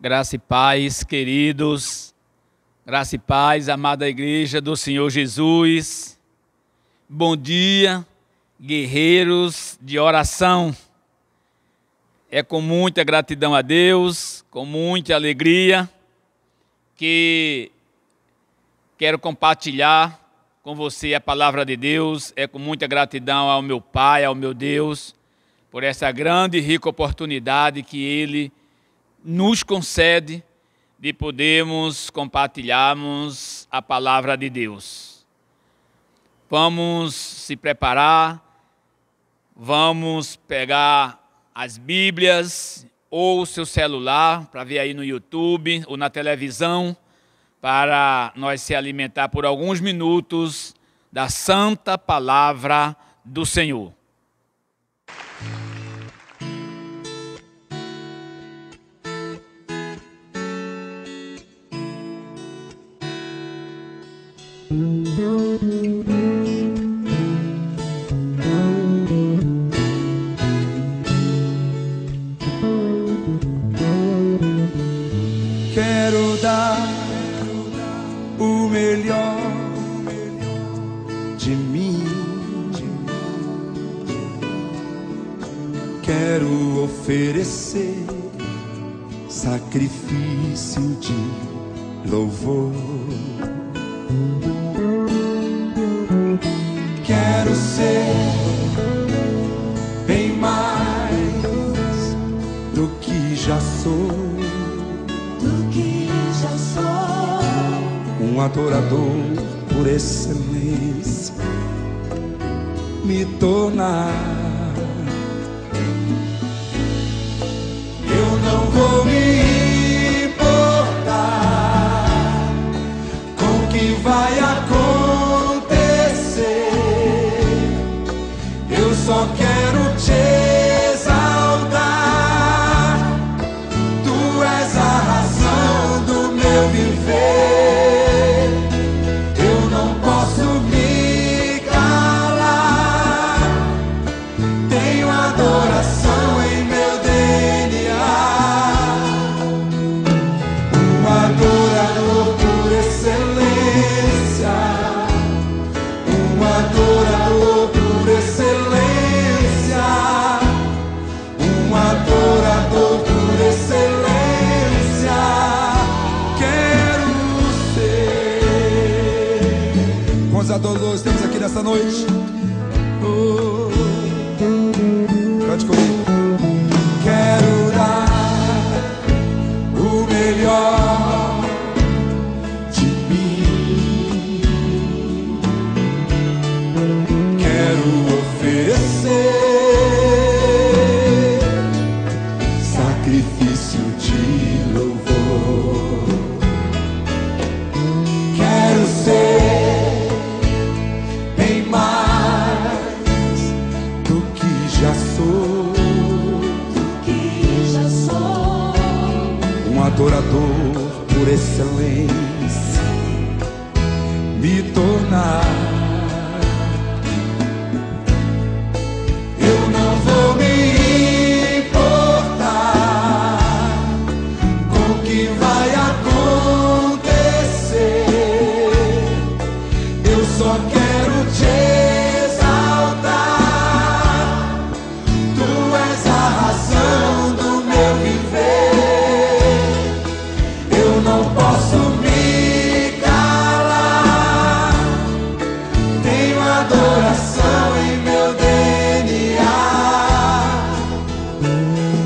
Graça e paz, queridos. Graça e paz, amada igreja do Senhor Jesus. Bom dia, guerreiros de oração. É com muita gratidão a Deus, com muita alegria, que quero compartilhar com você a palavra de Deus. É com muita gratidão ao meu Pai, ao meu Deus, por essa grande e rica oportunidade que Ele nos concede de podermos compartilharmos a palavra de Deus. Vamos se preparar, vamos pegar as Bíblias ou o seu celular para ver aí no YouTube ou na televisão, para nós se alimentar por alguns minutos da santa palavra do Senhor. Quero dar o melhor de mim. Quero oferecer sacrifício de louvor. Quero ser bem mais do que já sou. Um adorador por excelência, me tornar. Eu não vou me importar com o que vai acontecer. Eu só quero te exaltar. Tu és a razão do meu viver. Adoradores temos aqui nessa noite. Oh, cante comigo. Quero dar o melhor de mim. Quero oferecer sacrifício de louvor. Quero ser adorador por excelência, me tornar. Eu não vou me importar com o que vai acontecer. Eu só quero te exaltar. Tu és a razão do meu viver. Não posso me calar. Tenho adoração em meu DNA.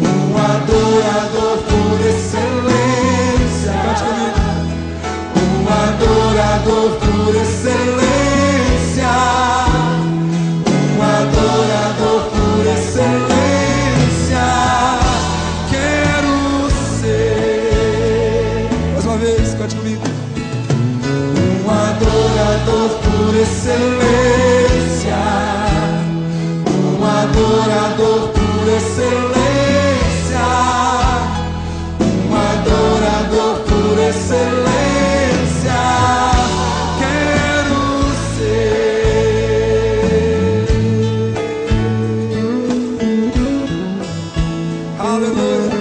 Um adorador por excelência. Um adorador por excelência. Um adorador por excelência. Cante comigo. Um adorador por excelência. Um adorador por excelência. Um adorador por excelência. Quero ser. Aleluia.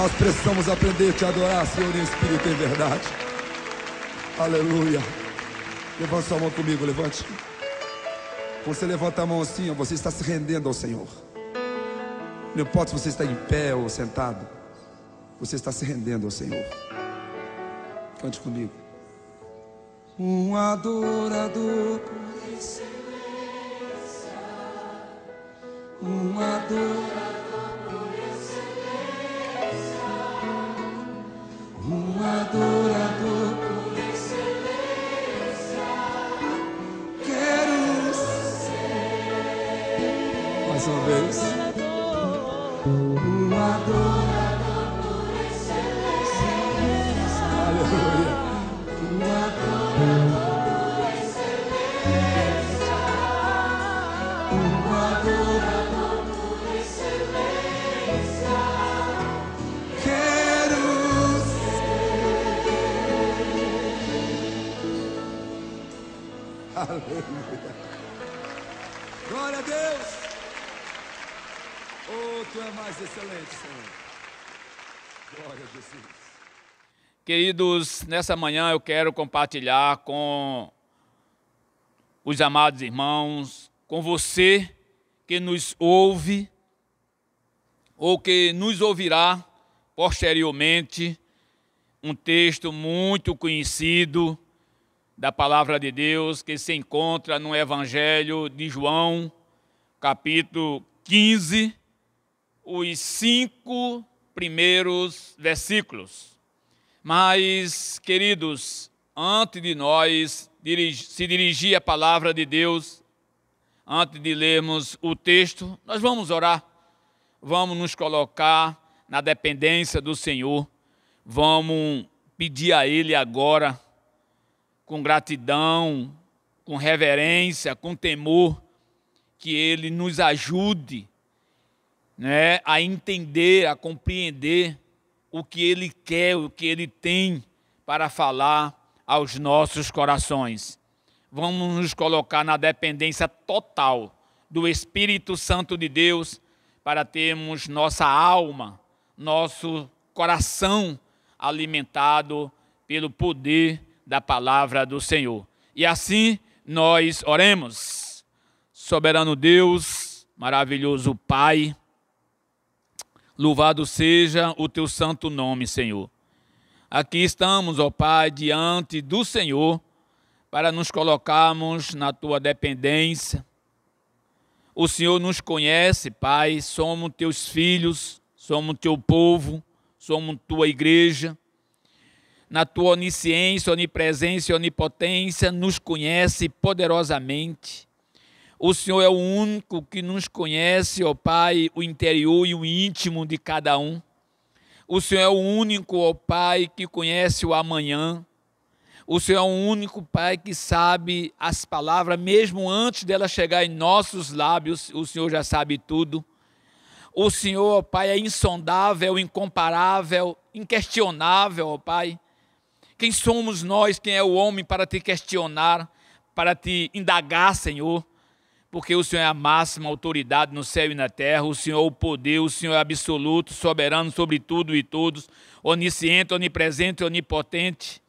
Nós precisamos aprender a te adorar, Senhor, em espírito e em verdade. Aleluia. Levante sua mão comigo, levante. Quando você levanta a mão assim, você está se rendendo ao Senhor. Não importa se você está em pé ou sentado, você está se rendendo ao Senhor. Cante comigo. Um adorador por excelência, um adorador por excelência, um adorador por excelência. Quero ser. Mais uma vez. Um adorador por excelência. Aleluia. Um adorador por excelência. Um adorador por excelência. Quero ser. Aleluia. Glória a Deus. Oh, tu é mais excelente, Senhor. Glória a Jesus. Queridos, nessa manhã eu quero compartilhar com os amados irmãos, com você que nos ouve ou que nos ouvirá posteriormente, um texto muito conhecido da Palavra de Deus que se encontra no Evangelho de João, capítulo 15, os 5 primeiros versículos. Mas, queridos, antes de nós se dirigir à palavra de Deus, antes de lermos o texto, nós vamos orar, vamos nos colocar na dependência do Senhor, vamos pedir a Ele agora, com gratidão, com reverência, com temor, que Ele nos ajude, né, a entender, a compreender o que Ele quer, o que Ele tem para falar aos nossos corações. Vamos nos colocar na dependência total do Espírito Santo de Deus para termos nossa alma, nosso coração alimentado pelo poder da palavra do Senhor. E assim nós oremos. Soberano Deus, maravilhoso Pai, louvado seja o teu santo nome, Senhor. Aqui estamos, ó Pai, diante do Senhor, para nos colocarmos na tua dependência. O Senhor nos conhece, Pai, somos teus filhos, somos teu povo, somos tua igreja. Na tua onisciência, onipresença e onipotência, nos conhece poderosamente. O Senhor é o único que nos conhece, ó Pai, o interior e o íntimo de cada um. O Senhor é o único, ó Pai, que conhece o amanhã. O Senhor é o único, Pai, que sabe as palavras, mesmo antes delas chegar em nossos lábios, o Senhor já sabe tudo. O Senhor, ó Pai, é insondável, incomparável, inquestionável, ó Pai. Quem somos nós, quem é o homem para te questionar, para te indagar, Senhor? Porque o Senhor é a máxima autoridade no céu e na terra, o Senhor é o poder, o Senhor é absoluto, soberano sobre tudo e todos, onisciente, onipresente e onipotente.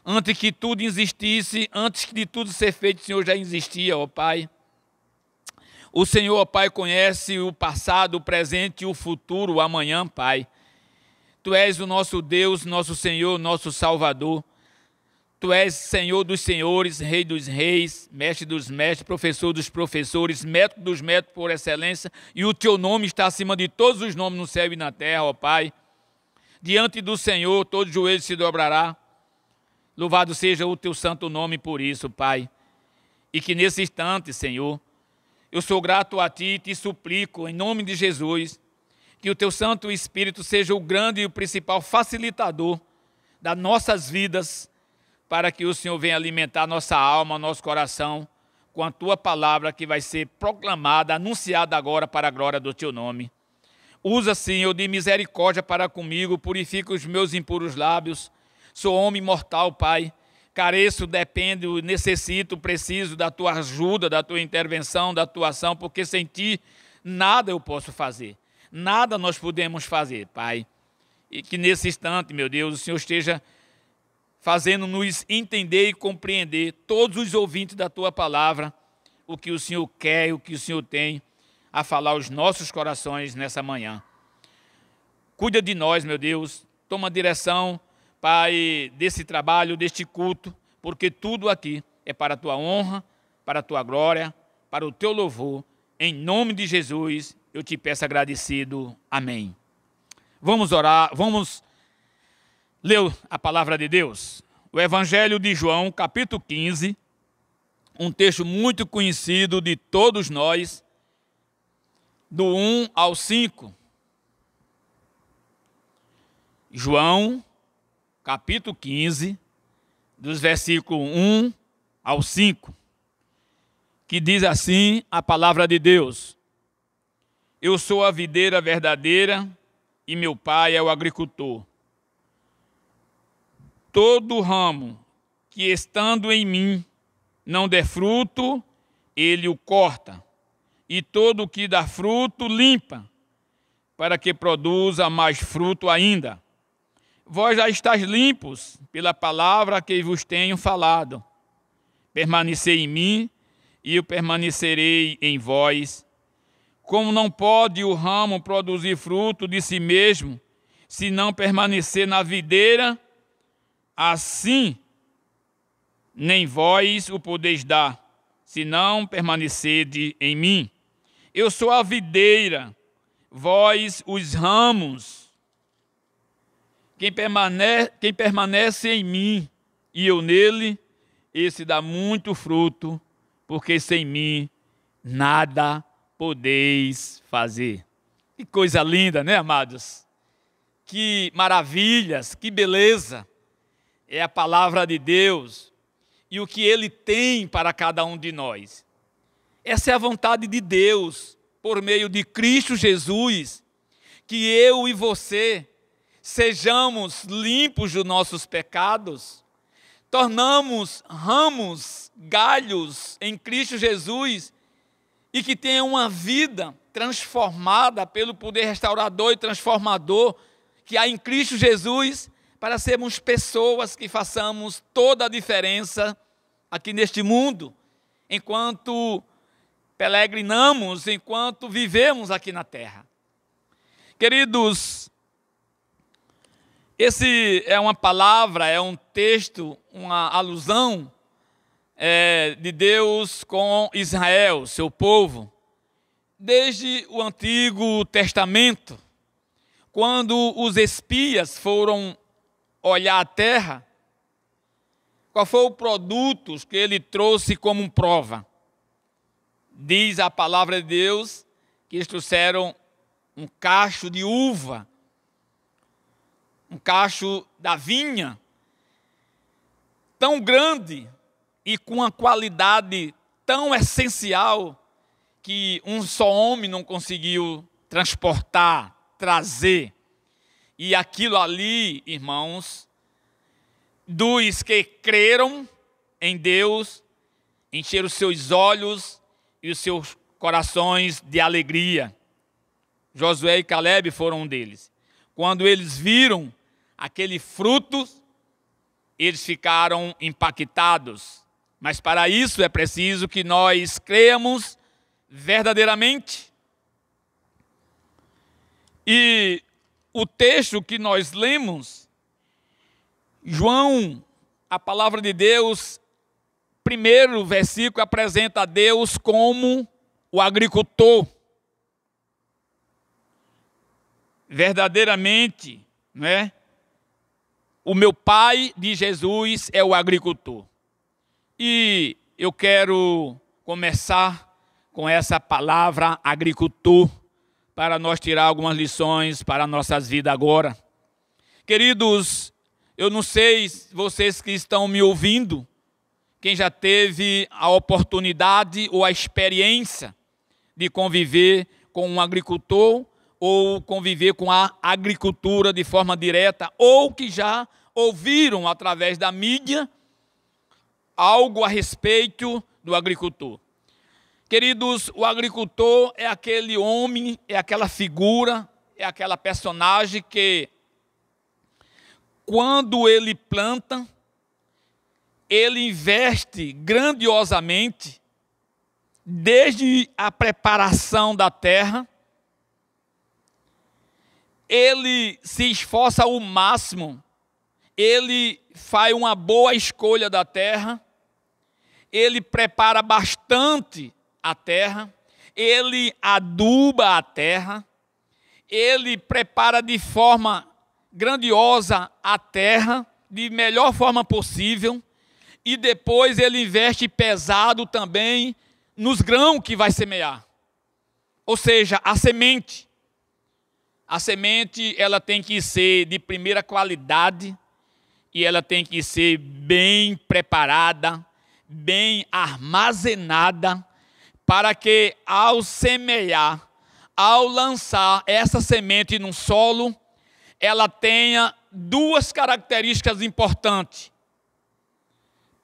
Antes que tudo existisse, antes de tudo ser feito, o Senhor já existia, ó Pai. O Senhor, ó Pai, conhece o passado, o presente e o futuro, o amanhã, Pai. Tu és o nosso Deus, nosso Senhor, nosso Salvador. Tu és Senhor dos senhores, Rei dos reis, Mestre dos mestres, Professor dos professores, Método dos métodos por excelência, e o teu nome está acima de todos os nomes no céu e na terra, ó Pai. Diante do Senhor, todo joelho se dobrará. Louvado seja o teu santo nome por isso, Pai. E que nesse instante, Senhor, eu sou grato a Ti e te suplico, em nome de Jesus, que o teu Santo Espírito seja o grande e o principal facilitador das nossas vidas, para que o Senhor venha alimentar nossa alma, nosso coração, com a tua palavra que vai ser proclamada, anunciada agora para a glória do teu nome. Usa, Senhor, de misericórdia para comigo, purifica os meus impuros lábios. Sou homem mortal, Pai. Careço, dependo, necessito, preciso da tua ajuda, da tua intervenção, da tua ação, porque sem ti nada eu posso fazer. Nada nós podemos fazer, Pai. e que nesse instante, meu Deus, o Senhor esteja fazendo-nos entender e compreender, todos os ouvintes da Tua palavra, o que o Senhor quer, o que o Senhor tem a falar aos nossos corações nessa manhã. Cuida de nós, meu Deus, toma direção, Pai, desse trabalho, deste culto, porque tudo aqui é para a Tua honra, para a Tua glória, para o Teu louvor. Em nome de Jesus, eu te peço agradecido. Amém. Vamos orar, vamos ler a palavra de Deus. O Evangelho de João, capítulo 15, um texto muito conhecido de todos nós, do 1 ao 5. João, capítulo 15, dos versículos 1 ao 5, que diz assim a palavra de Deus: Eu sou a videira verdadeira e meu pai é o agricultor. Todo ramo que estando em mim não der fruto, ele o corta, e todo que dá fruto limpa, para que produza mais fruto ainda. Vós já estáis limpos pela palavra que vos tenho falado. Permanecei em mim, e eu permanecerei em vós. Como não pode o ramo produzir fruto de si mesmo, se não permanecer na videira, assim nem vós o podeis dar, se não permanecerdes em mim. Eu sou a videira, vós os ramos. Quem permanece em mim e eu nele, esse dá muito fruto, porque sem mim nada podeis fazer. Que coisa linda, né, amados? Que maravilhas, que beleza é a palavra de Deus e o que Ele tem para cada um de nós. Essa é a vontade de Deus, por meio de Cristo Jesus, que eu e você sejamos limpos dos nossos pecados, tornamos ramos, galhos em Cristo Jesus e que tenha uma vida transformada pelo poder restaurador e transformador que há em Cristo Jesus, para sermos pessoas que façamos toda a diferença aqui neste mundo, enquanto peregrinamos, enquanto vivemos aqui na terra. Queridos, esse é uma palavra, é um texto, uma alusão de Deus com Israel, seu povo, desde o Antigo Testamento, quando os espias foram olhar a terra, qual foi o produto que ele trouxe como prova? Diz a palavra de Deus que eles trouxeram um cacho de uva, um cacho da vinha, tão grande e com uma qualidade tão essencial que um só homem não conseguiu transportar, trazer. E aquilo ali, irmãos, dos que creram em Deus, encheram os seus olhos e os seus corações de alegria. Josué e Caleb foram um deles. Quando eles viram aquele fruto, eles ficaram impactados. Mas para isso é preciso que nós creamos verdadeiramente. E o texto que nós lemos, João, a palavra de Deus, primeiro versículo apresenta a Deus como o agricultor. Verdadeiramente, não é? O meu pai de Jesus é o agricultor. E eu quero começar com essa palavra agricultor, para nós tirar algumas lições para nossas vidas agora. Queridos, eu não sei vocês que estão me ouvindo, quem já teve a oportunidade ou a experiência de conviver com um agricultor ou conviver com a agricultura de forma direta, ou que já ouviram através da mídia algo a respeito do agricultor. Queridos, o agricultor é aquele homem, é aquela figura, é aquela personagem que quando ele planta, ele investe grandiosamente, desde a preparação da terra, ele se esforça ao máximo, ele faz uma boa escolha da terra, ele prepara bastante a terra, ele aduba a terra, ele prepara de forma grandiosa a terra, de melhor forma possível, e depois ele investe pesado também nos grãos que vai semear. Ou seja, a semente. A semente, ela tem que ser de primeira qualidade e ela tem que ser bem preparada, bem armazenada, para que ao semear, ao lançar essa semente no solo, ela tenha duas características importantes.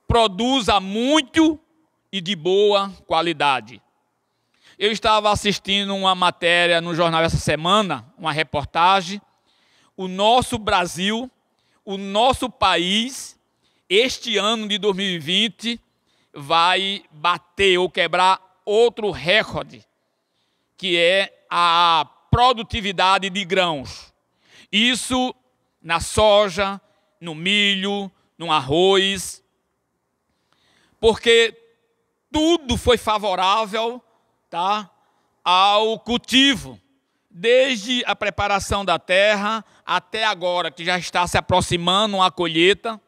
Produza muito e de boa qualidade. Eu estava assistindo uma matéria no jornal essa semana, uma reportagem. O nosso Brasil, o nosso país, este ano de 2020, vai bater ou quebrar outro recorde, que é a produtividade de grãos. Isso na soja, no milho, no arroz, porque tudo foi favorável, tá, ao cultivo, desde a preparação da terra até agora, que já está se aproximando a colheita.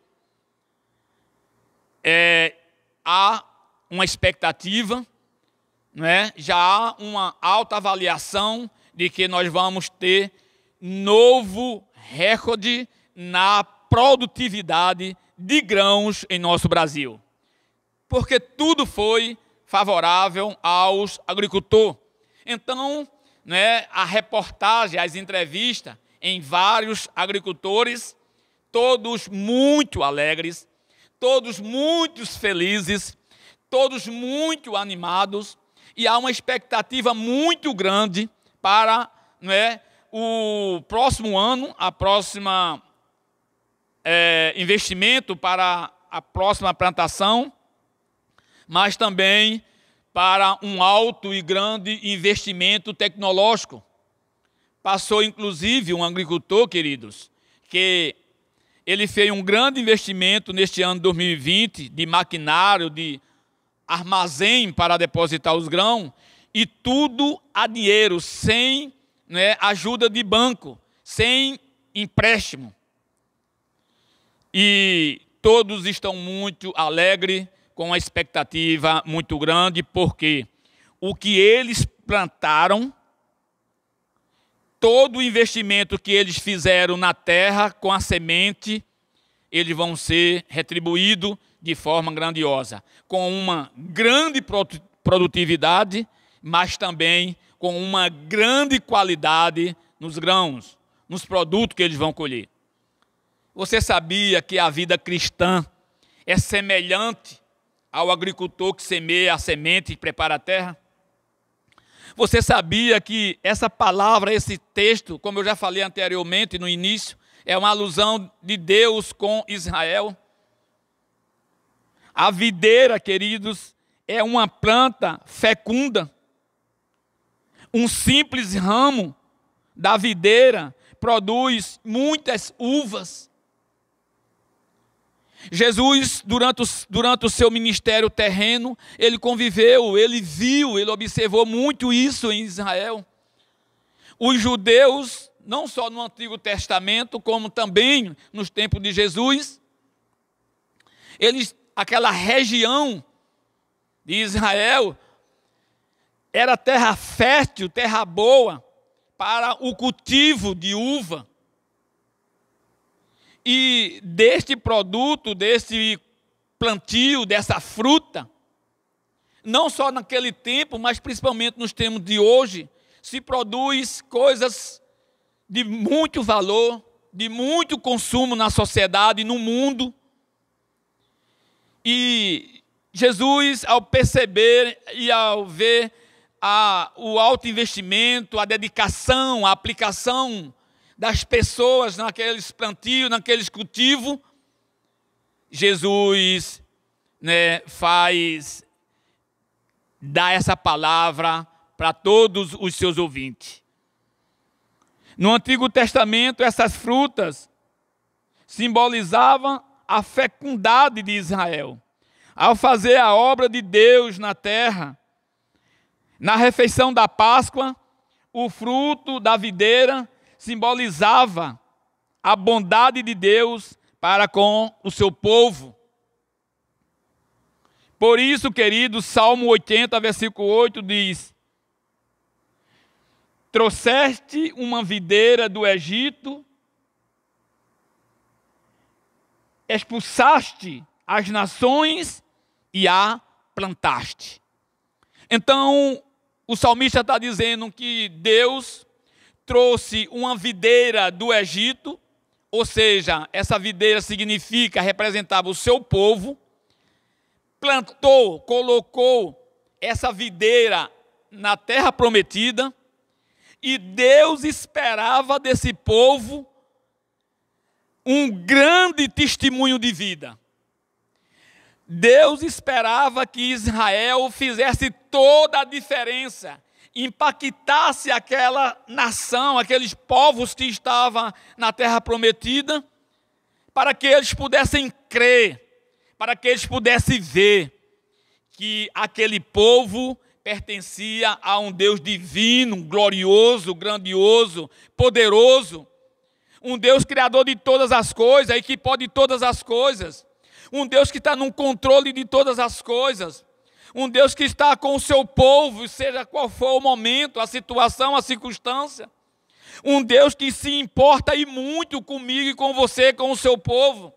Há uma expectativa, né? Já há uma alta avaliação de que nós vamos ter novo recorde na produtividade de grãos em nosso Brasil. Porque tudo foi favorável aos agricultores. Então, né, a reportagem, as entrevistas em vários agricultores, todos muito alegres, todos muito felizes, todos muito animados, e há uma expectativa muito grande para, né, o próximo ano, a próxima investimento para a próxima plantação, mas também para um alto e grande investimento tecnológico. Passou, inclusive, um agricultor, queridos, que ele fez um grande investimento neste ano de 2020, de maquinário, de armazém para depositar os grãos, e tudo a dinheiro, sem, né, ajuda de banco, sem empréstimo. E todos estão muito alegres, com uma expectativa muito grande, porque o que eles plantaram, todo o investimento que eles fizeram na terra com a semente, eles vão ser retribuídos de forma grandiosa, com uma grande produtividade, mas também com uma grande qualidade nos grãos, nos produtos que eles vão colher. Você sabia que a vida cristã é semelhante ao agricultor que semeia a semente e prepara a terra? Você sabia que essa palavra, esse texto, como eu já falei anteriormente no início, é uma alusão de Deus com Israel? A videira, queridos, é uma planta fecunda. Um simples ramo da videira produz muitas uvas. Jesus, durante o seu ministério terreno, ele conviveu, ele viu, ele observou muito isso em Israel. Os judeus, não só no Antigo Testamento, como também nos tempos de Jesus, aquela região de Israel era terra fértil, terra boa para o cultivo de uva. E deste produto, desse plantio, dessa fruta, não só naquele tempo, mas principalmente nos tempos de hoje, se produz coisas de muito valor, de muito consumo na sociedade, no mundo. E Jesus, ao perceber e ao ver o alto investimento, a dedicação, a aplicação das pessoas naqueles plantios, naqueles cultivos, Jesus, dá essa palavra para todos os seus ouvintes. No Antigo Testamento, essas frutas simbolizavam a fecundidade de Israel, ao fazer a obra de Deus na terra. Na refeição da Páscoa, o fruto da videira simbolizava a bondade de Deus para com o seu povo. Por isso, queridos, Salmo 80, versículo 8 diz: trouxeste uma videira do Egito, expulsaste as nações e a plantaste. Então, o salmista está dizendo que Deus trouxe uma videira do Egito, ou seja, essa videira representava o seu povo, plantou, colocou essa videira na terra prometida, e Deus esperava desse povo um grande testemunho de vida. Deus esperava que Israel fizesse toda a diferença, impactasse aquela nação, aqueles povos que estavam na terra prometida, para que eles pudessem crer, para que eles pudessem ver que aquele povo pertencia a um Deus divino, glorioso, grandioso, poderoso, um Deus criador de todas as coisas e que pode todas as coisas, um Deus que está no controle de todas as coisas, um Deus que está com o seu povo, seja qual for o momento, a situação, a circunstância, um Deus que se importa e muito comigo e com você, com o seu povo,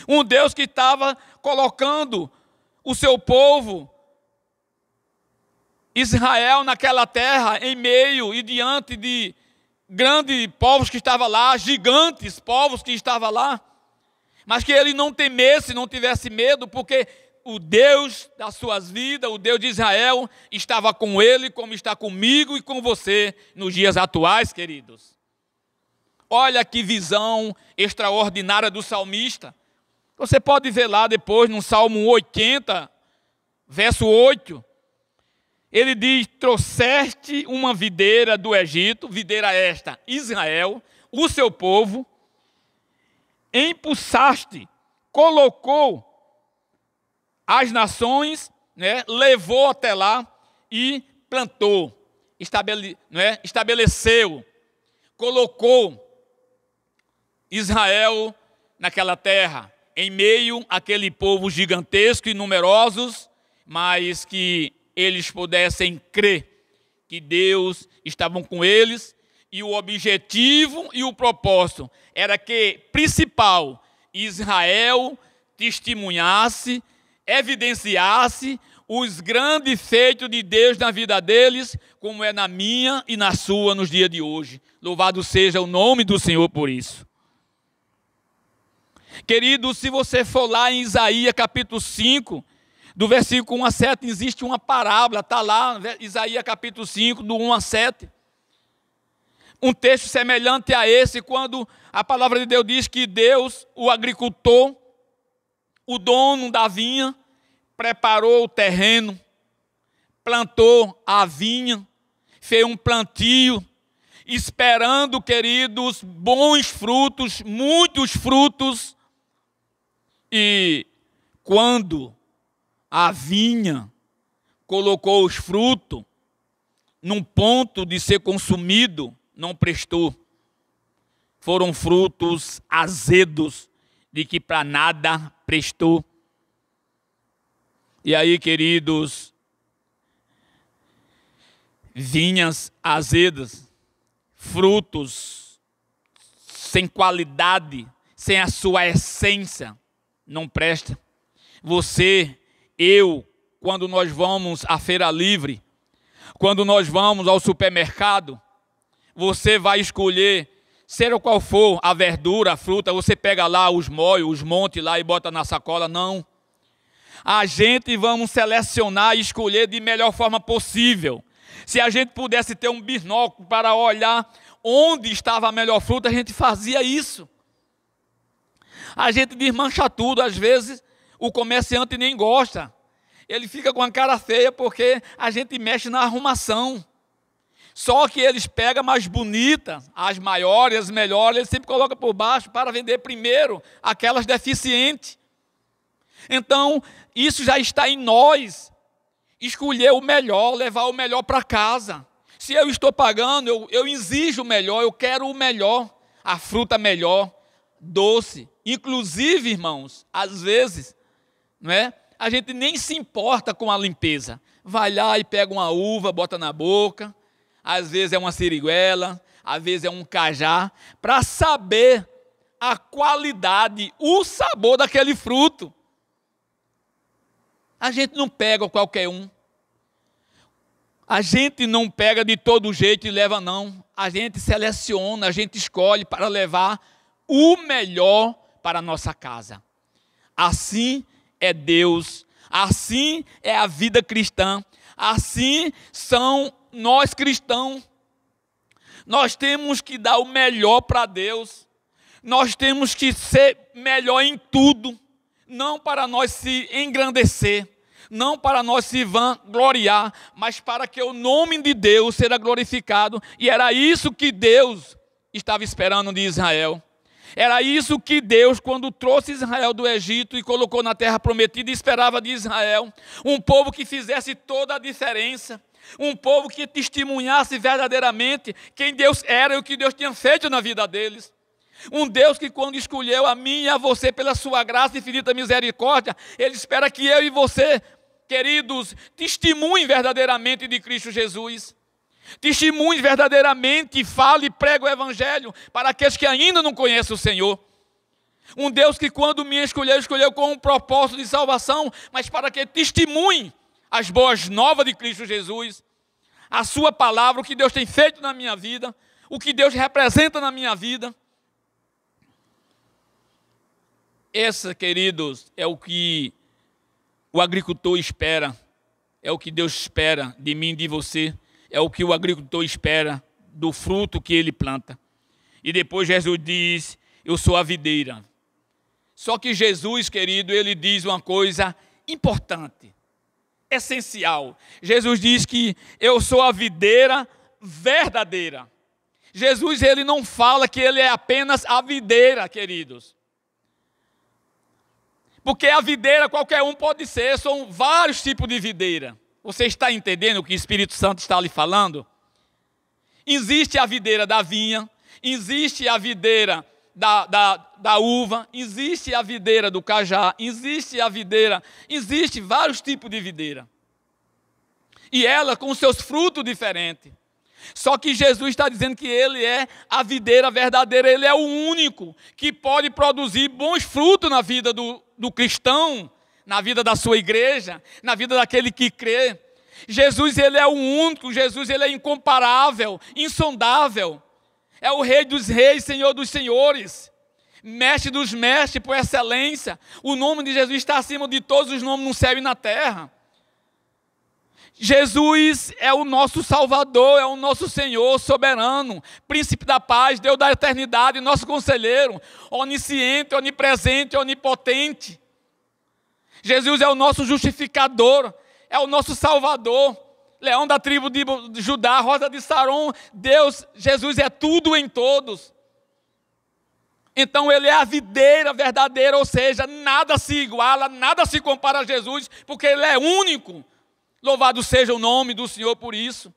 um Deus que estava colocando o seu povo, Israel, naquela terra, em meio e diante de grandes povos que estavam lá, gigantes povos que estavam lá, mas que ele não temesse, não tivesse medo, porque o Deus das suas vidas, o Deus de Israel, estava com ele, como está comigo e com você nos dias atuais, queridos. Olha que visão extraordinária do salmista. Você pode ver lá depois, no Salmo 80, verso 8, ele diz: trouxeste uma videira do Egito, videira esta, Israel, o seu povo, impulsaste, colocou as nações, levou até lá e plantou, estabeleceu, colocou Israel naquela terra, em meio àquele povo gigantesco e numerosos, mas que eles pudessem crer que Deus estava com eles, e o objetivo e o propósito era que, principal, Israel testemunhasse, evidenciasse os grandes feitos de Deus na vida deles, como é na minha e na sua nos dias de hoje. Louvado seja o nome do Senhor por isso. Querido, se você for lá em Isaías capítulo 5, do versículo 1 a 7, existe uma parábola, está lá, Isaías capítulo 5, do 1 a 7. Um texto semelhante a esse, quando a palavra de Deus diz que Deus, o agricultor, o dono da vinha, preparou o terreno, plantou a vinha, fez um plantio, esperando, queridos, bons frutos, muitos frutos. E quando a vinha colocou os frutos num ponto de ser consumido, não prestou. Foram frutos azedos, de que para nada prestou. E aí, queridos, vinhas azedas, frutos sem qualidade, sem a sua essência, não presta. Você, eu, quando nós vamos à feira livre, quando nós vamos ao supermercado, você vai escolher, seja qual for a verdura, a fruta, você pega lá os molhos, os montes lá e bota na sacola, não. A gente vamos selecionar e escolher de melhor forma possível. Se a gente pudesse ter um binóculo para olhar onde estava a melhor fruta, a gente fazia isso. A gente desmancha tudo, às vezes o comerciante nem gosta. Ele fica com a cara feia porque a gente mexe na arrumação. Só que eles pegam mais bonitas, as maiores, as melhores, eles sempre colocam por baixo para vender primeiro aquelas deficientes. Então, isso já está em nós. Escolher o melhor, levar o melhor para casa. Se eu estou pagando, eu exijo o melhor, eu quero o melhor, a fruta melhor, doce. Inclusive, irmãos, às vezes, não é? A gente nem se importa com a limpeza. Vai lá e pega uma uva, bota na boca, às vezes é uma siriguela, às vezes é um cajá, para saber a qualidade, o sabor daquele fruto. A gente não pega qualquer um. A gente não pega de todo jeito e leva, não. A gente seleciona, a gente escolhe para levar o melhor para a nossa casa. Assim é Deus, assim é a vida cristã, assim são nós cristãos. Nós temos que dar o melhor para Deus, nós temos que ser melhor em tudo, não para nós se engrandecer, não para nós se vangloriar, mas para que o nome de Deus seja glorificado. E era isso que Deus estava esperando de Israel. Era isso que Deus, quando trouxe Israel do Egito e colocou na terra prometida, esperava de Israel. Um povo que fizesse toda a diferença. Um povo que testemunhasse verdadeiramente quem Deus era e o que Deus tinha feito na vida deles. Um Deus que, quando escolheu a mim e a você pela sua graça e infinita misericórdia, Ele espera que eu e você, queridos, testemunhem verdadeiramente de Cristo Jesus. Testemunhe verdadeiramente, fale e pregue o Evangelho para aqueles que ainda não conhecem o Senhor. Um Deus que, quando me escolheu, escolheu com um propósito de salvação, mas para que testemunhe as boas novas de Cristo Jesus, a sua palavra, o que Deus tem feito na minha vida, o que Deus representa na minha vida. Essa, queridos, é o que o agricultor espera, é o que Deus espera de mim e de você, é o que o agricultor espera do fruto que ele planta. E depois Jesus diz, eu sou a videira. Só que Jesus, querido, ele diz uma coisa importante, essencial. Jesus diz que eu sou a videira verdadeira. Jesus, ele não fala que ele é apenas a videira, queridos. Porque a videira qualquer um pode ser, são vários tipos de videira. Você está entendendo o que o Espírito Santo está lhe falando? Existe a videira da vinha, existe a videira da uva, existe a videira do cajá, existe vários tipos de videira. E ela com seus frutos diferentes. Só que Jesus está dizendo que Ele é a videira verdadeira, Ele é o único que pode produzir bons frutos na vida do cristão, na vida da sua igreja, na vida daquele que crê. Jesus, ele é o único, Jesus, ele é incomparável, insondável. É o Rei dos reis, Senhor dos senhores, Mestre dos mestres por excelência. O nome de Jesus está acima de todos os nomes no céu e na terra. Jesus é o nosso Salvador, é o nosso Senhor soberano, Príncipe da paz, Deus da eternidade, nosso conselheiro, onisciente, onipresente, onipotente. Jesus é o nosso justificador, é o nosso Salvador, Leão da tribo de Judá, Rosa de Saron. Deus, Jesus é tudo em todos. Então Ele é a videira verdadeira, ou seja, nada se iguala, nada se compara a Jesus, porque Ele é único. Louvado seja o nome do Senhor por isso.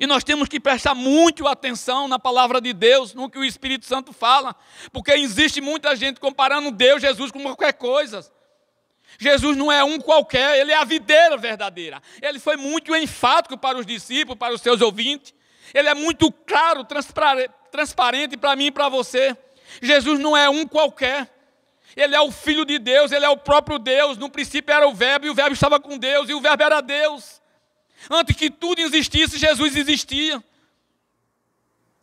E nós temos que prestar muito atenção na palavra de Deus, no que o Espírito Santo fala, porque existe muita gente comparando Deus, Jesus, com qualquer coisa. Jesus não é um qualquer, Ele é a videira verdadeira. Ele foi muito enfático para os discípulos, para os seus ouvintes. Ele é muito claro, transparente para mim e para você. Jesus não é um qualquer. Ele é o Filho de Deus, Ele é o próprio Deus. No princípio era o Verbo, e o Verbo estava com Deus, e o Verbo era Deus. Antes que tudo existisse, Jesus existia.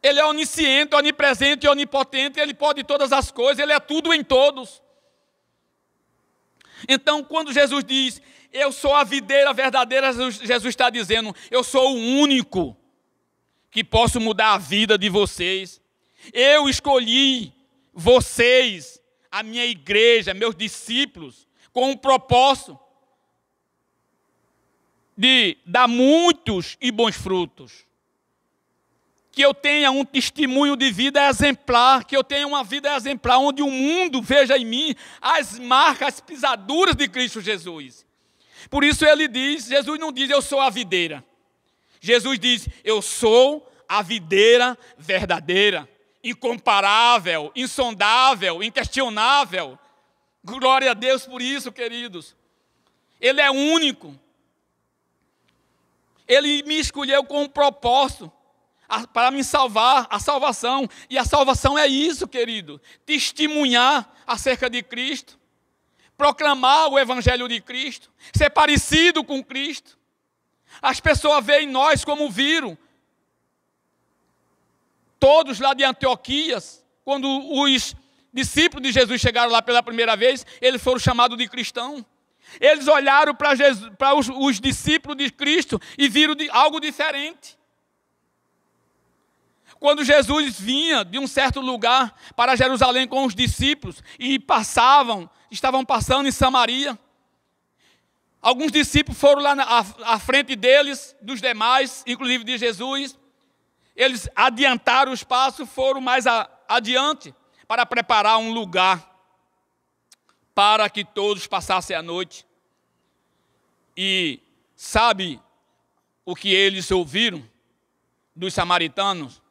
Ele é onisciente, onipresente e onipotente. Ele pode todas as coisas, Ele é tudo em todos. Então, quando Jesus diz, eu sou a videira verdadeira, Jesus está dizendo, eu sou o único que posso mudar a vida de vocês. Eu escolhi vocês, a minha igreja, meus discípulos, com um propósito de dar muitos e bons frutos. Que eu tenha um testemunho de vida exemplar, que eu tenha uma vida exemplar, onde o mundo veja em mim as marcas, as pisaduras de Cristo Jesus. Por isso ele diz, Jesus não diz, eu sou a videira. Jesus diz, eu sou a videira verdadeira, incomparável, insondável, inquestionável. Glória a Deus por isso, queridos. Ele é único. Ele me escolheu com um propósito para me salvar, a salvação. E a salvação é isso, querido. Testemunhar acerca de Cristo. Proclamar o Evangelho de Cristo. Ser parecido com Cristo. As pessoas veem nós como viram. Todos lá de Antioquias, quando os discípulos de Jesus chegaram lá pela primeira vez, eles foram chamados de cristãos. Eles olharam para os discípulos de Cristo e viram algo diferente. Quando Jesus vinha de um certo lugar para Jerusalém com os discípulos e estavam passando em Samaria, alguns discípulos foram lá à frente deles, dos demais, inclusive de Jesus. Eles adiantaram os passos, foram mais adiante para preparar um lugar para que todos passassem a noite. E sabe o que eles ouviram dos samaritanos?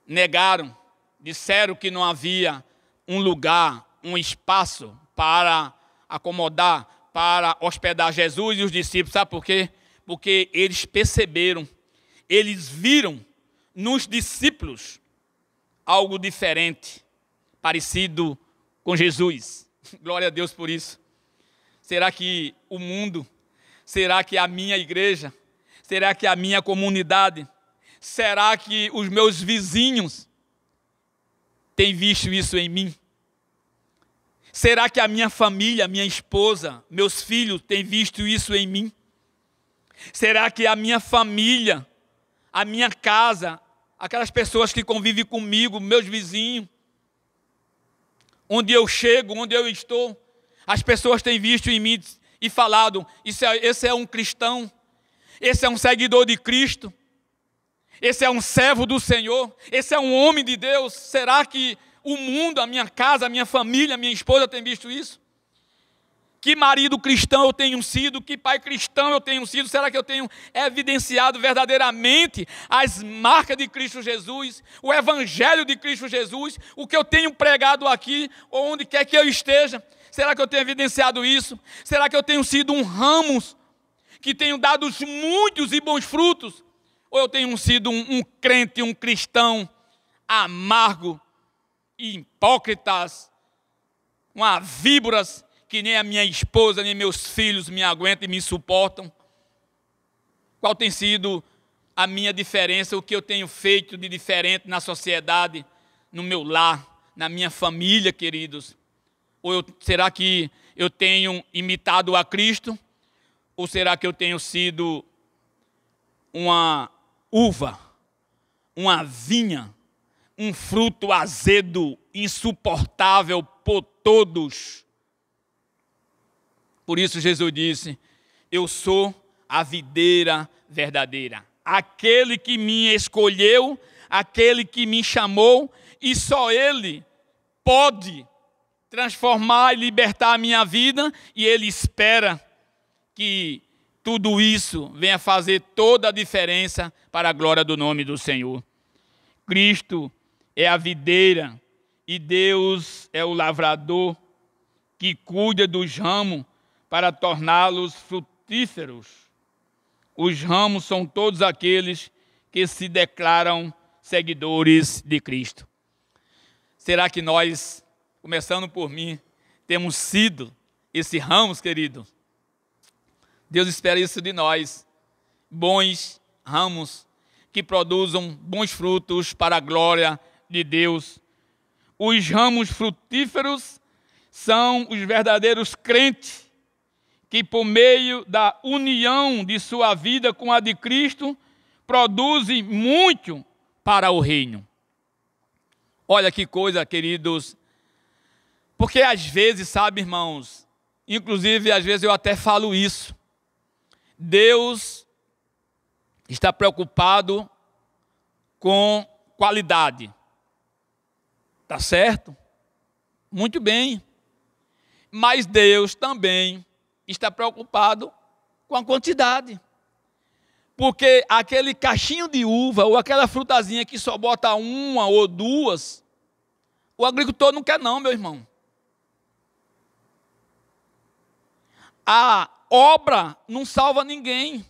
Negaram, disseram que não havia um lugar, um espaço para acomodar, para hospedar Jesus e os discípulos. Sabe por quê? Porque eles perceberam, eles viram nos discípulos algo diferente, parecido com Jesus. Glória a Deus por isso. Será que o mundo, será que a minha igreja, será que a minha comunidade, será que os meus vizinhos têm visto isso em mim? Será que a minha família, minha esposa, meus filhos têm visto isso em mim? Será que a minha família, a minha casa, aquelas pessoas que convivem comigo, meus vizinhos, onde eu chego, onde eu estou, as pessoas têm visto em mim e falado, esse é um cristão, esse é um seguidor de Cristo, esse é um servo do Senhor, esse é um homem de Deus. Será que o mundo, a minha casa, a minha família, a minha esposa tem visto isso? Que marido cristão eu tenho sido, que pai cristão eu tenho sido? Será que eu tenho evidenciado verdadeiramente as marcas de Cristo Jesus, o Evangelho de Cristo Jesus, o que eu tenho pregado aqui, ou onde quer que eu esteja? Será que eu tenho evidenciado isso? Será que eu tenho sido um ramo que tenho dado muitos e bons frutos? Ou eu tenho sido um crente, um cristão amargo, hipócritas, uma víboras, que nem a minha esposa, nem meus filhos me aguentam e me suportam? Qual tem sido a minha diferença, o que eu tenho feito de diferente na sociedade, no meu lar, na minha família, queridos? Ou será que eu tenho imitado a Cristo? Ou será que eu tenho sido uma uva, uma vinha, um fruto azedo, insuportável por todos? Por isso Jesus disse, eu sou a videira verdadeira. Aquele que me escolheu, aquele que me chamou, e só Ele pode transformar e libertar a minha vida, e Ele espera que tudo isso venha fazer toda a diferença para a glória do nome do Senhor. Cristo é a videira e Deus é o lavrador que cuida dos ramos para torná-los frutíferos. Os ramos são todos aqueles que se declaram seguidores de Cristo. Será que nós, começando por mim, temos sido esse ramos, querido? Deus espera isso de nós, bons ramos que produzam bons frutos para a glória de Deus. Os ramos frutíferos são os verdadeiros crentes que, por meio da união de sua vida com a de Cristo, produzem muito para o reino. Olha que coisa, queridos, porque às vezes, sabe, irmãos, inclusive às vezes eu até falo isso, Deus está preocupado com qualidade. Tá certo? Muito bem. Mas Deus também está preocupado com a quantidade. Porque aquele cachinho de uva ou aquela frutazinha que só bota uma ou duas, o agricultor não quer não, meu irmão. A obra não salva ninguém.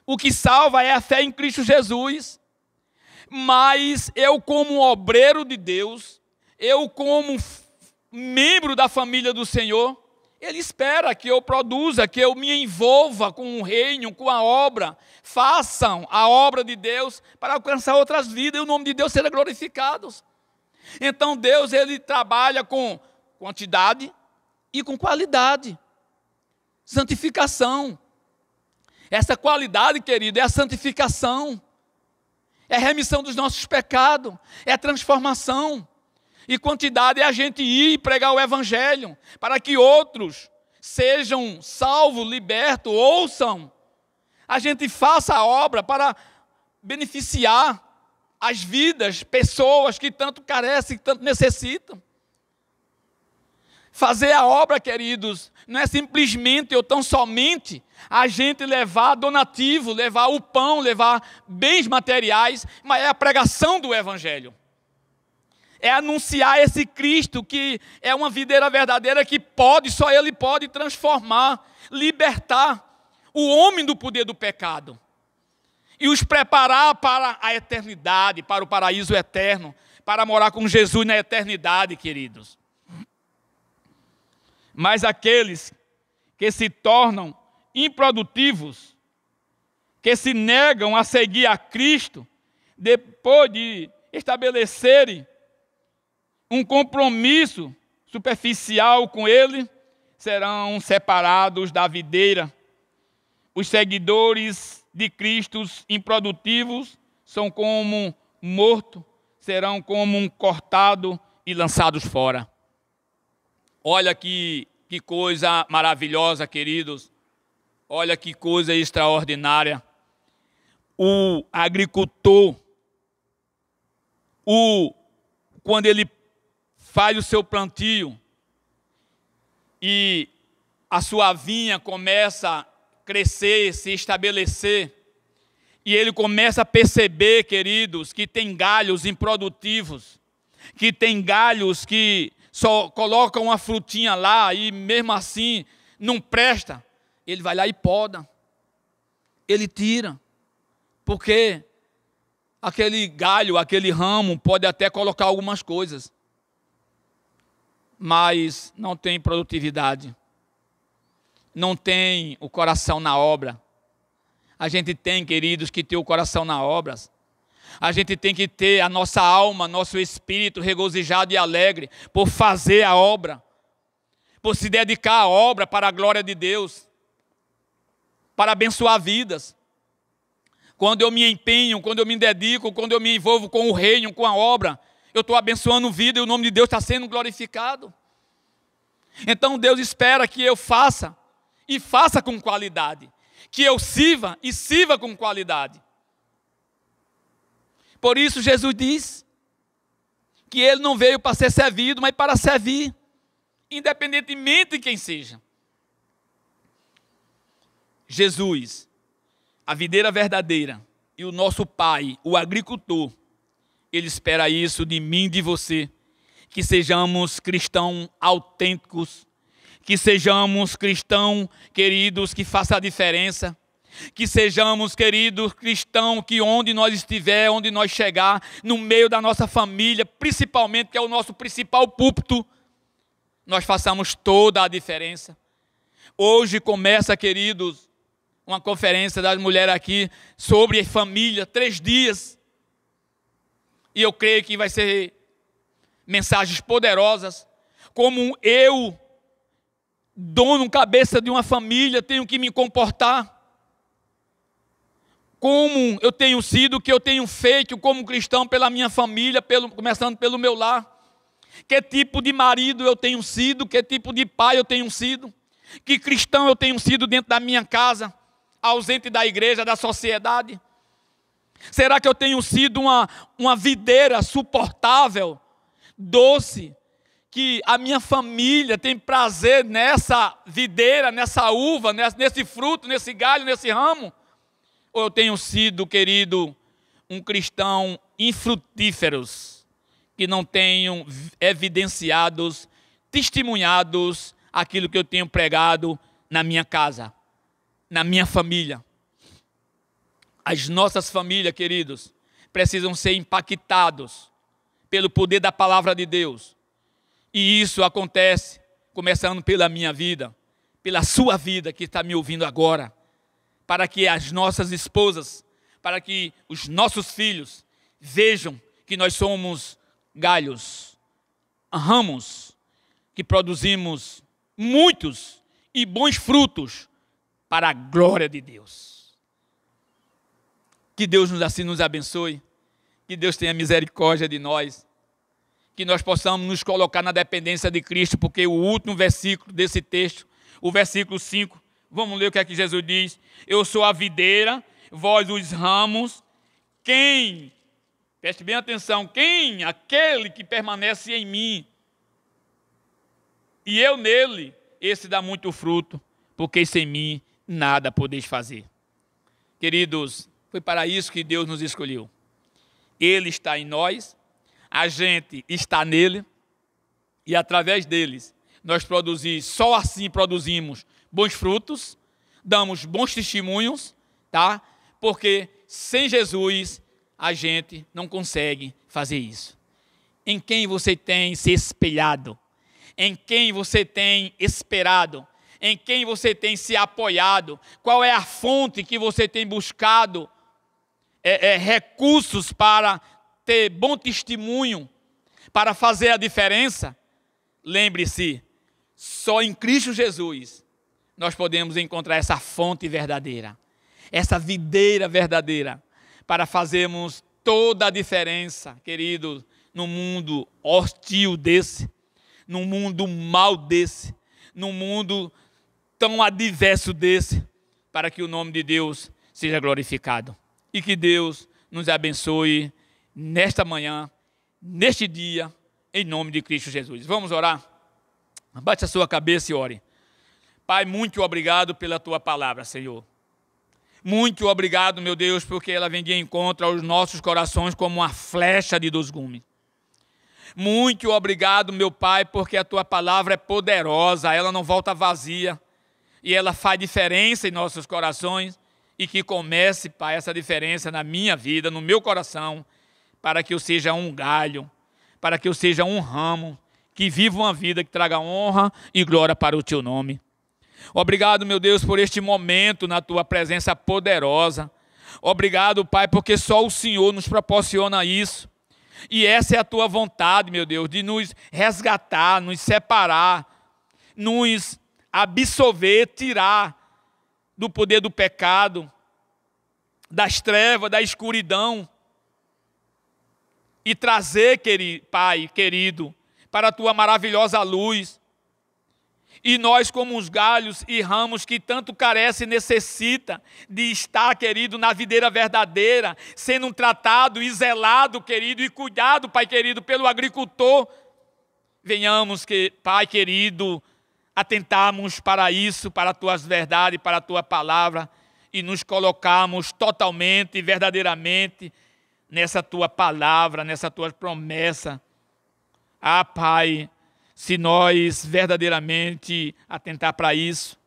O que salva é a fé em Cristo Jesus. Mas eu, como obreiro de Deus, eu, como membro da família do Senhor, Ele espera que eu produza, que eu me envolva com o reino, com a obra. Façam a obra de Deus para alcançar outras vidas e o nome de Deus seja glorificado. Então Deus, Ele trabalha com quantidade e com qualidade. Santificação. Essa qualidade, querido, é a santificação. É a remissão dos nossos pecados, é a transformação. E quantidade é a gente ir e pregar o Evangelho, para que outros sejam salvos, libertos, ouçam. A gente faça a obra para beneficiar as vidas, pessoas que tanto carecem, que tanto necessitam. Fazer a obra, queridos, não é simplesmente ou tão somente a gente levar donativo, levar o pão, levar bens materiais, mas é a pregação do Evangelho. É anunciar esse Cristo que é uma videira verdadeira que pode, só Ele pode transformar, libertar o homem do poder do pecado e os preparar para a eternidade, para o paraíso eterno, para morar com Jesus na eternidade, queridos. Mas aqueles que se tornam improdutivos, que se negam a seguir a Cristo, depois de estabelecerem um compromisso superficial com Ele, serão separados da videira. Os seguidores de Cristo improdutivos são como morto, serão como um cortado e lançados fora. Olha que coisa maravilhosa, queridos. Olha que coisa extraordinária. O agricultor, quando ele faz o seu plantio e a sua vinha começa a crescer, se estabelecer, e ele começa a perceber, queridos, que tem galhos improdutivos, que tem galhos que só colocam uma frutinha lá e mesmo assim não presta, ele vai lá e poda, ele tira, porque aquele galho, aquele ramo pode até colocar algumas coisas, mas não tem produtividade, não tem o coração na obra. A gente tem, queridos, que ter o coração na obra. A gente tem que ter a nossa alma, nosso espírito regozijado e alegre por fazer a obra, por se dedicar à obra para a glória de Deus, para abençoar vidas. Quando eu me empenho, quando eu me dedico, quando eu me envolvo com o reino, com a obra, eu estou abençoando vida e o nome de Deus está sendo glorificado. Então Deus espera que eu faça, e faça com qualidade, que eu sirva e sirva com qualidade. Por isso Jesus diz que Ele não veio para ser servido, mas para servir, independentemente de quem seja. Jesus, a videira verdadeira, e o nosso Pai, o agricultor, Ele espera isso de mim e de você, que sejamos cristãos autênticos, que sejamos cristãos, queridos, que façam a diferença, que sejamos, queridos, cristãos, que onde nós estiver, onde nós chegar, no meio da nossa família, principalmente, que é o nosso principal púlpito, nós façamos toda a diferença. Hoje começa, queridos, uma conferência das mulheres aqui sobre família, 3 dias. E eu creio que vai ser mensagens poderosas. como eu, dono, cabeça de uma família, tenho que me comportar. Como eu tenho sido, o que eu tenho feito como cristão pela minha família, começando pelo meu lar. Que tipo de marido eu tenho sido, que tipo de pai eu tenho sido, que cristão eu tenho sido dentro da minha casa, ausente da igreja, da sociedade. Será que eu tenho sido uma videira suportável, doce, que a minha família tem prazer nessa videira, nessa uva, nesse fruto, nesse galho, nesse ramo? Ou eu tenho sido, querido, um cristão infrutíferos, que não tenho evidenciados, testemunhados aquilo que eu tenho pregado na minha casa, na minha família? As nossas famílias, queridos, precisam ser impactados pelo poder da palavra de Deus. E isso acontece começando pela minha vida, pela sua vida que está me ouvindo agora, para que as nossas esposas, para que os nossos filhos vejam que nós somos galhos, ramos, que produzimos muitos e bons frutos para a glória de Deus. Que Deus assim nos abençoe, que Deus tenha misericórdia de nós, que nós possamos nos colocar na dependência de Cristo, porque o último versículo desse texto, o versículo 5, vamos ler o que é que Jesus diz: eu sou a videira, vós os ramos, preste bem atenção, aquele que permanece em mim, e eu nele, esse dá muito fruto, porque sem mim nada podeis fazer. Queridos, foi para isso que Deus nos escolheu. Ele está em nós, a gente está nele, e através deles, só assim produzimos bons frutos, damos bons testemunhos, tá? Porque sem Jesus a gente não consegue fazer isso. Em quem você tem se espelhado? Em quem você tem esperado? Em quem você tem se apoiado? Qual é a fonte que você tem buscado recursos para ter bom testemunho, para fazer a diferença? Lembre-se, só em Cristo Jesus nós podemos encontrar essa fonte verdadeira, essa videira verdadeira, para fazermos toda a diferença, querido, num mundo hostil desse, num mundo mau desse, num mundo tão adverso desse, para que o nome de Deus seja glorificado. E que Deus nos abençoe nesta manhã, neste dia, em nome de Cristo Jesus. Vamos orar? Bate a sua cabeça e ore. Pai, muito obrigado pela tua palavra, Senhor. Muito obrigado, meu Deus, porque ela vem de encontro aos nossos corações como uma flecha de 2 gumes. Muito obrigado, meu Pai, porque a tua palavra é poderosa, ela não volta vazia, e ela faz diferença em nossos corações, e que comece, Pai, essa diferença na minha vida, no meu coração, para que eu seja um galho, para que eu seja um ramo, que viva uma vida que traga honra e glória para o teu nome. Obrigado, meu Deus, por este momento na tua presença poderosa. Obrigado, Pai, porque só o Senhor nos proporciona isso. E essa é a tua vontade, meu Deus, de nos resgatar, nos separar, nos absolver, tirar do poder do pecado, das trevas, da escuridão, e trazer, Pai querido, para a tua maravilhosa luz. E nós, como os galhos e ramos que tanto carece e necessita de estar, querido, na videira verdadeira, sendo tratado e zelado, querido, e cuidado, Pai querido, pelo agricultor, venhamos, Pai querido, atentarmos para isso, para as tuas verdades, para a tua palavra, e nos colocarmos totalmente e verdadeiramente nessa tua palavra, nessa tua promessa. Ah, Pai, se nós verdadeiramente atentar para isso,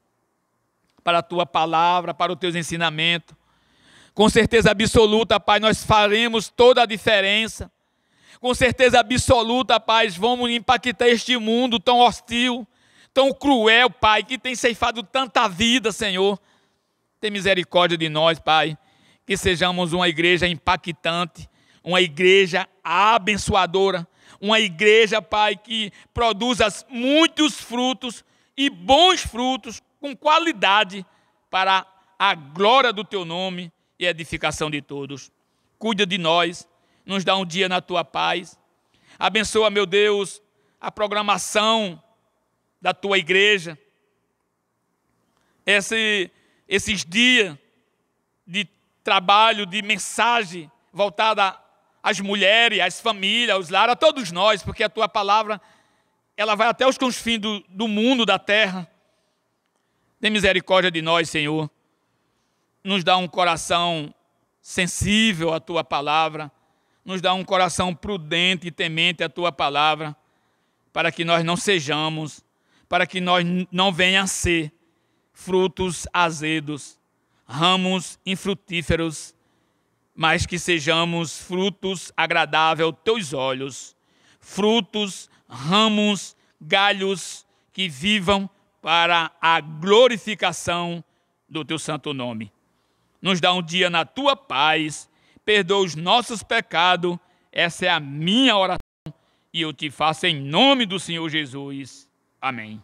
para a tua palavra, para os teus ensinamentos, com certeza absoluta, Pai, nós faremos toda a diferença. Com certeza absoluta, Pai, vamos impactar este mundo tão hostil, tão cruel, Pai, que tem ceifado tanta vida, Senhor. Tem misericórdia de nós, Pai, que sejamos uma igreja impactante, uma igreja abençoadora, Uma igreja, Pai, que produza muitos frutos e bons frutos com qualidade para a glória do Teu nome e a edificação de todos. Cuida de nós, nos dá um dia na Tua paz. Abençoa, meu Deus, a programação da Tua igreja. Esses dias de trabalho, de mensagem voltada às mulheres, às famílias, aos lares, a todos nós, porque a Tua palavra, ela vai até os confins do mundo, da terra. Tem misericórdia de nós, Senhor. Nos dá um coração sensível à Tua palavra, nos dá um coração prudente e temente à Tua palavra, para que nós não sejamos, para que nós não venham a ser frutos azedos, ramos infrutíferos, mas que sejamos frutos agradáveis aos Teus olhos, frutos, ramos, galhos que vivam para a glorificação do Teu santo nome. Nos dá um dia na Tua paz, perdoa os nossos pecados, essa é a minha oração e eu te faço em nome do Senhor Jesus. Amém.